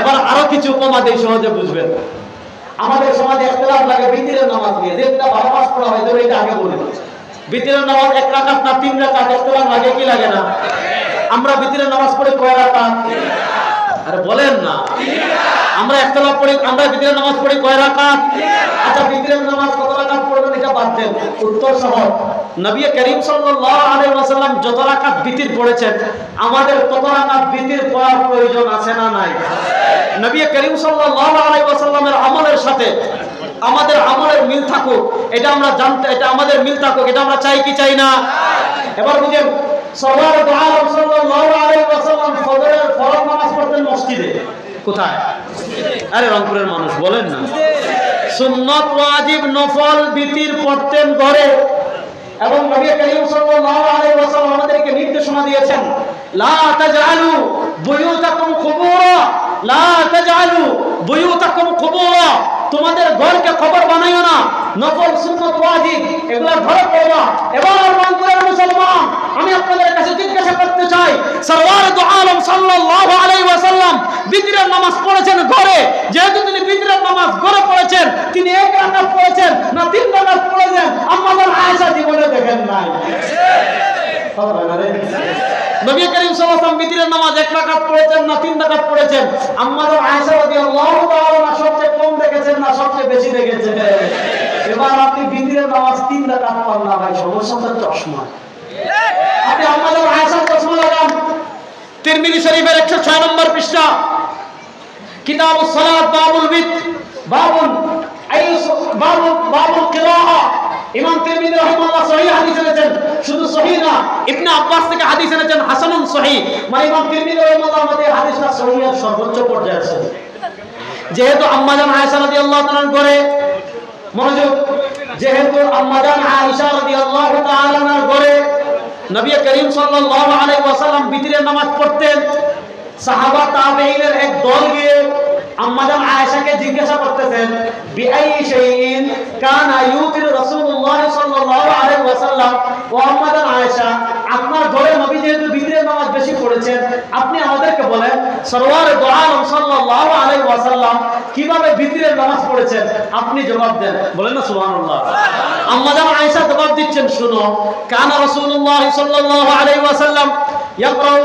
এবার আরো কিছু উপমা দিয়ে সহজে বুঝবেন। আমাদের সমাজে ইখতিলাফ লাগে বিতিরের নামাজ নিয়ে, যেটা 12 মাস পড়া হয়, তবে এটা আগে বলি। বিতিরের নামাজ 1 রাকাত না 3 রাকাত, ইখতিলাফ লাগে কি লাগে না? আমরা বিতিরের নামাজ পড়ি কয় রাকাত? আরে বলেন না। আমরা ইখতিলাফ পড়ি, আমরা বিতিরের নামাজ পড়ি কয় রাকাত? আচ্ছা, বিতিরের নামাজ কত রাকাত পড়বেন এটা বাদ দেন, উত্তর সহজ। নবী করিম সাল্লাল্লাহু আলাইহি ওয়াসাল্লাম যত রাকাত বিতির পড়েছেন, আমাদের তত রাকাত বিতির পড়ার প্রয়োজন আছে না নাই? নবী করিম সাল্লাল্লাহু আলাইহি ওয়াসাল্লামের আমলের সাথে আমাদের আমলের মিল থাকুক, এটা আমরা জানতে, এটা আমাদের মিল থাকুক, এটা আমরা চাই কি চাই না? এবার বুঝেন, সরওয়ার দু আলম সাল্লাল্লাহু আলাইহি ওয়াসাল্লাম ফজরের ফরজ নামাজ পড়তেন মসজিদে। কোথায়? আরে রংপুরের মানুষ বলেন না। সুন্নাত, ওয়াজিব, নফল, বিতির পড়তেন ঘরে। এবং নবী করিম সাল্লাল্লাহু আলাইহি ওয়াসাল্লাম আমাদেরকে নির্দেশনা দিয়েছেন, লা তাজআলু বুয়ুতাকুম কুবুরা, লা তাজআলু বুয়ুতাকুম কুবুরা, তোমাদের ঘরকে কবর বানাইও না। নফল, সুন্নাত, ওয়াজিব এগুলা ঘরে পড়বা। এবার রংপুরের মুসলমান, আমি আপনাদের কাছে জিজ্ঞাসা করতে চাই, সরওয়ার দু আলম সাল্লাল্লাহু আলাইহি ওয়াসাল্লাম বিতরের নামাজ পড়েছেন ঘরে। যেহেতু তিনি বিতরের নামাজ ঘরে পড়েছেন, তিনি 1 রাকাত পড়েছেন না 3 রাকাত পড়েছেন? আম্মা আয়েশা জীবনে দেখেন নাই। নবী করিম সাল্লাল্লাহু আলাইহি ওয়াসাল্লাম বিতরের নামাজ 1 রাকাত পড়েছেন না 3 রাকাত পড়েছেন? আম্মা আয়েশা রাদিয়াল্লাহু তাআলা সবচেয়ে কম দেখেছেন না সবচেয়ে বেশি দেখেছেন? এবার আপনি বিতরের নামাজ 3 রাকাত পড়লেন না, ভাই সমস্যা তো চশমা। আপনি আম্মা আয়েশার চশমা লাগান। তিরমিজি শরীফের 106 নম্বর পৃষ্ঠা, কিতাবুস সালাত, বাবুল বিত, বাবুল কিরাআহ। ইমাম তিরমিজি রাহিমাহুল্লাহ সহিহ হাদিস এনেছেন। শুধু সহিহ না, ইবনে আব্বাস থেকে হাদিস এনেছেন হাসানুন সহিহ। মানে ইমাম তিরমিজি রাহিমাহুল্লাহ আমাদের হাদিসটা সহিহের সর্বোচ্চ পর্যায়ে আছে। যেহেতু আম্মা জান আয়েশা রাদিয়াল্লাহু তাআলার ঘরে, মনোযোগ, যেহেতু আম্মা জান আয়েশা রাদিয়াল্লাহু তাআলার ঘরে নবী করিম সাল্লাল্লাহু আলাইহি ওয়াসাল্লাম বিতরের নামাজ পড়তেন, সাহাবা তাবেঈনের এক দল গিয়ে আম্মা জান আয়েশাকে জিজ্ঞাসা করতেছেন, বিআই শাইইন কানা ইউতির রাসূলুল্লাহ সাল্লাল্লাহু আলাইহি ওয়াসাল্লাম। ও আম্মা জান আয়েশা, আপনার ঘরে নবী যেহেতু বিতরের নামাজ বেশি পড়েছেন, আপনি আমাদেরকে বলেন সরওয়ার দু আলম সাল্লাল্লাহু আলাইহি ওয়াসাল্লাম কিভাবে বিতরের নামাজ পড়েছেন, আপনি জবাব দেন। বলেন না সুবহানাল্লাহ। আম্মা জান আয়েশা জবাব দিচ্ছেন, শুনো, কানা রাসূলুল্লাহ সাল্লাল্লাহু আলাইহি ওয়াসাল্লাম يقرأ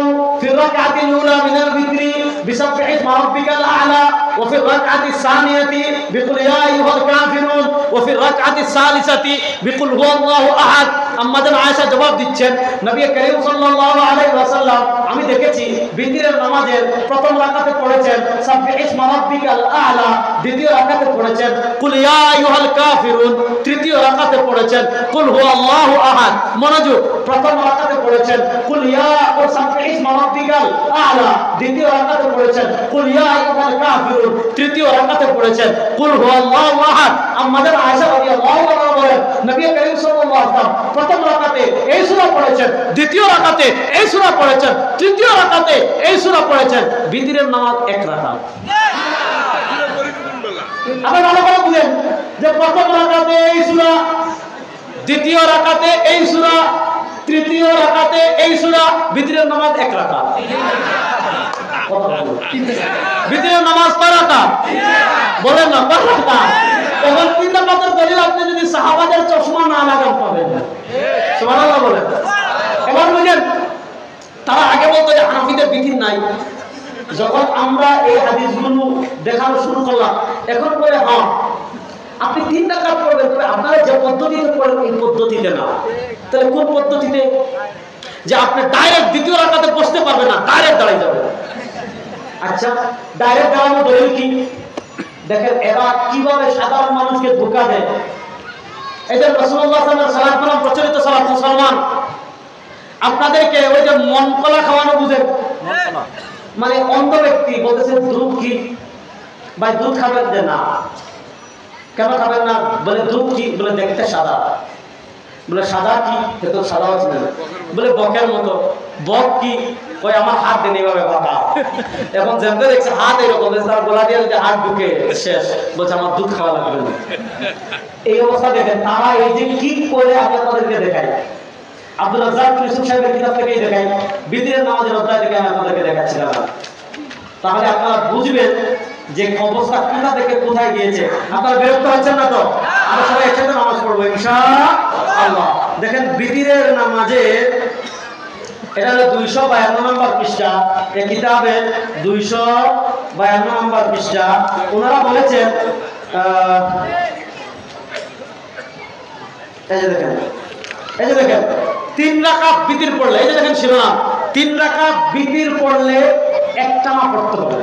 في الركعة الأولى من الوتر بسبح اسم ربك الأعلى، وفي الركعة الثانية بقل يا أيها الكافرون، وفي الركعة الثالثة بقل هو الله أحد। আম্মা জান আয়েশা জবাব দিচ্ছেন, নবী করিম সাল্লাল্লাহু আলাইহি ওয়াসাল্লাম আমি দেখেছি বিতরের নামাজের প্রথম রাকাতে পড়েছেন সাব্বিহ ইসমা রাব্বিকাল আ'লা, দ্বিতীয় রাকাতে পড়েছেন কুল ইয়া আইয়ুহাল কাফিরুন, তৃতীয় রাকাতে পড়েছেন কুল হুয়াল্লাহু আহাদ। মনোযোগ, প্রথম রাকাতে পড়েছেন কুল ইয়া ও সাব্বিহ ইসমা রাব্বিকাল আ'লা, দ্বিতীয় রাকাতে পড়েছেন কুল ইয়া আইয়ুহাল কাফিরুন, তৃতীয় রাকাতে পড়েছেন কুল হুয়াল্লাহু আহাদ। আম্মা জান আয়েশা রাদিয়াল্লাহু তাআলা বলেন, নবী করিম সাল্লাল্লাহু আলাইহি ওয়াসাল্লাম প্রথম রাকাতে এই সূরা পড়েছেন, দ্বিতীয় রাকাতে এই সূরা পড়েছেন, তৃতীয় রাকাতে এই সূরা পড়েছেন। বিতরের নামাজ 1 রাকাত। আপনি ভালো করে বুঝেন যে প্রথম রাকাতে এই সূরা, দ্বিতীয় রাকাতে এই সূরা, তৃতীয় রাকাতে এই সূরা। বিতরের নামাজ 1 রাকাত। বিতরের নামাজ কয় রাকাত? বলেন না কয় রাকাত? এখন 3 রাকাতের দলিল আপনি যদি সাহাবাদের চশমা না লাগান পাবেন না। সুবহানাল্লাহ বলেন। এবার বুঝেন, তারা আগে বলতো যে হানাফিদের বিতির নাই। যখন আমরা এই হাদিসগুলো দেখানো শুরু করলাম, এখন বলে হ্যাঁ আপনি 3 রাকাত পড়বেন, তবে আপনারা যে পদ্ধতিতে পড়েন এই পদ্ধতিতে না। তাহলে কোন পদ্ধতিতে? যে আপনি ডাইরেক্ট দ্বিতীয় রাকাতে বসতে পারবেন না, ডাইরেক্ট দাঁড়িয়ে যাবেন। আচ্ছা, ডাইরেক্ট দাঁড়ানোর দলিল কি? দেখেন এরা কিভাবে সাধারণ মানুষকে ধোঁকা দেয়। এই যে রাসূলুল্লাহ সাল্লাল্লাহু আলাইহি ওয়াসাল্লাম সালাত প্রচলিত সালাত, মুসলমান আপনাদেরকে ওই যে মন কলা খাওয়ানো বুঝেন, মানে অন্ধ ব্যক্তি বলতেছে দুধ কি ভাই, দুধ খাবেন যে না, কেন খাবেন না? বলে দুধ কি? বলে দেখতে সাদা। বলে সাদা কি? তো সাদা আছে না। বলে বকের মতো। বক কি? কই আমার হাত দেন এইভাবে কথা। এখন জানতে দেখছে হাত এরকম, তার গলা দিয়ে যদি হাত ঢুকে শেষ, বলছে আমার দুধ খাওয়া লাগবে না। এই অবস্থা দেখেন তারা এই যে কি করে আপনাদেরকে দেখায়। আব্দুল রাজ্জাক ইউসুফ সাহেবের কিতাব থেকেই দেখায়, বিতরের নামাজের অধ্যায় থেকে আমি আপনাদেরকে দেখাচ্ছিলাম। তাহলে আপনারা বুঝবেন যে অবস্থা কোথা থেকে কোথায় গিয়েছে। আপনারা বিরক্ত হচ্ছেন না তো? আমরা সবাই একসাথে নামাজ পড়বো ইনশাআল্লাহ। দেখেন বিতিরের নামাজে এটা হলো 252 নম্বর পৃষ্ঠা, এই কিতাবের 252 নম্বর পৃষ্ঠা। ওনারা বলেছেন এই যে দেখেন 3 রাকাত বিতির পড়লে, এই যে দেখেন শিরোনাম, 3 রাকাত বিতির পড়লে একটানা পড়তে হবে।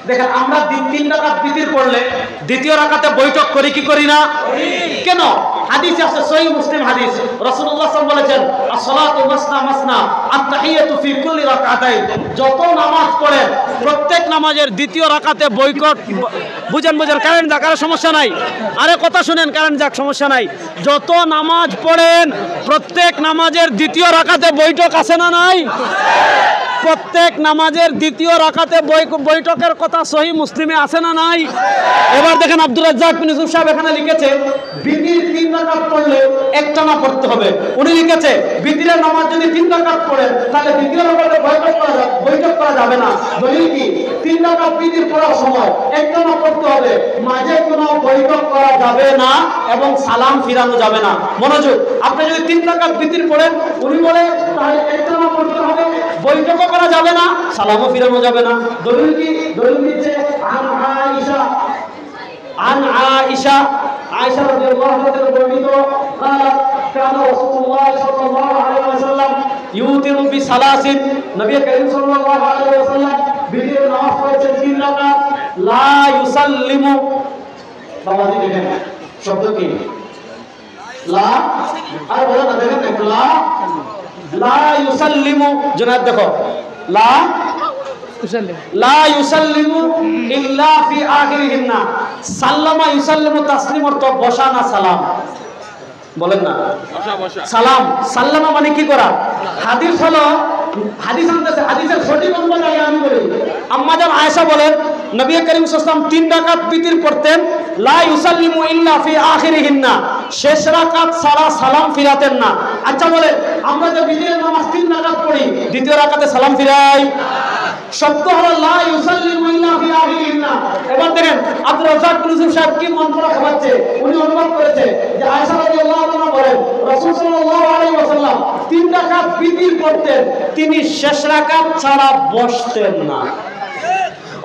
দেখেন আমরা 3 রাকাত বিতির পড়লে দ্বিতীয় রাকাতে বৈঠক করি কি করি না? কেন? হাদিসে আছে, সহিহ মুসলিম হাদিস, রাসূলুল্লাহ সাল্লাল্লাহু আলাইহি ওয়াসাল্লাম বলেছেন as-salatu masna masna at-tahiyyatu fi kulli rak'atayn। যত নামাজ পড়েন প্রত্যেক নামাজের দ্বিতীয় রাকাতে বৈঠক, বুঝেন কারেন্ট যাক, আর সমস্যা নাই, আরে কথা শুনেন, কারেন্ট যাক, সমস্যা নাই। যত নামাজ পড়েন প্রত্যেক নামাজের দ্বিতীয় রাকাতে বৈঠক আছে না নাই? প্রত্যেক নামাজের দ্বিতীয় রাকাতে বৈঠকের কথা সহিহ মুসলিমে আছে না নাই? এবার দেখেন আব্দুর রাজ্জাক বিন ইউসুফ সাহেব এখানে লিখেছে বিতির 3 রাকাত পড়লে একটানা পড়তে হবে। উনি লিখেছে বিতিরের নামাজ যদি 3 রাকাত পড়েন তাহলে দ্বিতীয় রাকাতে বৈঠক করা যাবে না। দলিল কি? 3 রাকাত বিতির পড়ার সময় একটানা পড়তে হবে, মাঝে কোনো বৈঠক করা যাবে না এবং সালাম ফিরানো যাবে না। মনোযোগ, আপনি যদি 3 রাকাত বিতির পড়েন, উনি বলে তাহলে একটানা পড়তে হবে, বৈঠক করা যাবে না, সালামও ফিরানো যাবে না। দলিল কি? দলিল দিচ্ছে আন আয়েশা রাদিয়াল্লাহু তাআলা বর্ণিত قالت كان رسول الله صلى الله عليه وسلم يوتر بثلاث। নবী করিম সাল্লাল্লাহু আলাইহি ওয়াসাল্লাম বিতির নামাজ পড়েছেন 3 রাকাত, লা ইউসাল্লিমু। বাবা জি দেখেন শব্দ কি? লা, আর বলেন না, দেখেন লা ইউসাল্লিমু। জনাব দেখো, লা ইউসাল্লিমু ইল্লা ফি আখিরিহিন্না। সাল্লামা ইউসাল্লিমু তাসলিম অর্থ বসা না সালাম, বলেন না সালাম। সাল্লামা মানে কি করা? হাদিস হলো, হাদিস আনতেছে, হাদিসের সঠিক অনুবাদ আগে আমি বলি। আম্মা জান আয়েশা বলেন নবী করিম সাল্লাল্লাহু আলাইহি ওয়াসাল্লাম 3 রাকাত বিতির পড়তেন, লা ইউসাল্লিমু ইল্লা ফি আখিরিহিন্না, শেষ রাকাত ছাড়া সালাম ফিরাতেন না। আচ্ছা বলেন, আমরা যে বিতিরের নামাজ 3 রাকাত পড়ি, দ্বিতীয় রাকাতে সালাম ফিরাই? শব্দ হলো লা ইউসাল্লিমু ইল্লা ফি আখিরিহিন্না। এবার দেখেন আব্দুর রাজ্জাক বিন ইউসুফ সাহেব কি মন্ত্র খাওয়াচ্ছে, উনি অনুবাদ করেছে যে আয়েশা রাদিয়াল্লাহু আনহা বলেন রাসূল সাল্লাল্লাহু আলাইহি ওয়াসাল্লাম 3 রাকাত বিতির পড়তেন, তিনি শেষ রাকাত ছাড়া বসতেন না।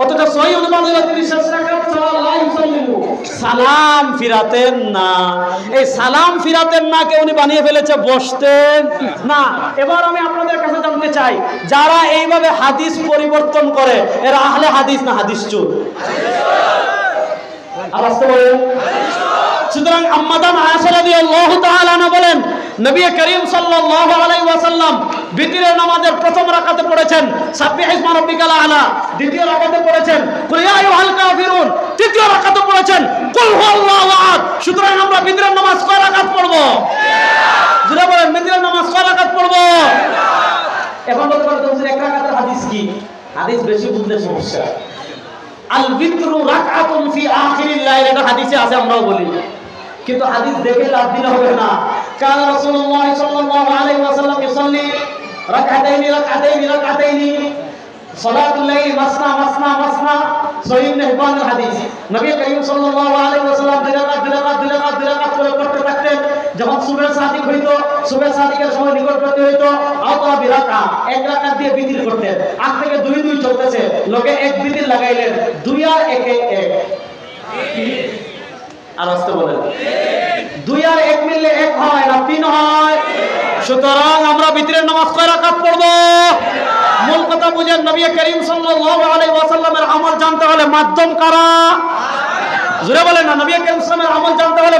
অথচ সহিহ অনুবাদ হলো তিনি শেষ রাকাত ছাড়া লা ইউসাল্লিমু, সালাম ফিরাতেন না। এই সালাম ফিরাতেন না কে উনি বানিয়ে ফেলেছে বসতেন না। এবার আমি আপনাদের কাছে জানতে চাই, যারা এইভাবে হাদিস পরিবর্তন করে এরা আহলে হাদিস না হাদিস চোর? আর আসতে বলেন। সুতরাং আম্মা জান আয়েশা রাদিয়াল্লাহু তাআলা আনহা বলেন নবী করিম সাল্লাল্লাহু আলাইহি ওয়াসাল্লাম বিতিরের নামাজের প্রথম রাকাতে পড়েছেন সাব্বিহ ইসমা রাব্বিকাল আলা, দ্বিতীয় রাকাতে পড়েছেন কুল ইয়া আইয়ুহাল কাফিরুন, তৃতীয় রাকাতে পড়েছেন কুল হুয়াল্লাহু আহাদ। সুতরাং আমরা বিতিরের নামাজ কয় রাকাত পড়ব? জোরে বলেন, বিতিরের নামাজ কয় রাকাত পড়ব? এখন বলতে পারেন হুজুর 1 রাকাতের হাদিস কি? হাদিস বেশি বুঝলে সমস্যা। আল বিতরু রাকআতুন ফি আখিরিল লাইল, এটা হাদিসে আছে, আমরাও বলি, কিন্তু হাদিস দেখে লাভ দিলে হবে না। কান রাসূলুল্লাহ সাল্লাল্লাহু আলাইহি ওয়াসাল্লাম ইসাল্লি রাকাতাইনি সালাতুল লাইল মাসনা মাসনা মাসনা, সহিহ ইবনে হিব্বানের হাদিস। নবী করিম সাল্লাল্লাহু আলাইহি ওয়াসাল্লাম 2 রাকাত করে পড়তে থাকতেন। যখন সুবহ সাদিক হইতো, সুবহ সাদিকের সময় নিকটবর্তী হইতো, আওতা বিরাকা, 1 রাকাত দিয়ে বিতির করতেন। আজ থেকে 2 চলতেছে, লোকে 1 বিতির লাগাইলেন, 2 আর 1 1। আর আসতে বলেন 2 আর 1 মিললে 1 হয় না 3 হয়? সুতরাং আমরা বিতিরের নামাজ কয় রাকাত পড়ব? মূল কথা বুঝেন, নবী করিম সাল্লাল্লাহু আলাইহি ওয়াসাল্লামের আমল জানতে হলে মাধ্যম কারা? জোরে বলেন না, নবী করিম সাল্লাল্লাহু আলাইহি ওয়াসাল্লামের আমল জানতে হলে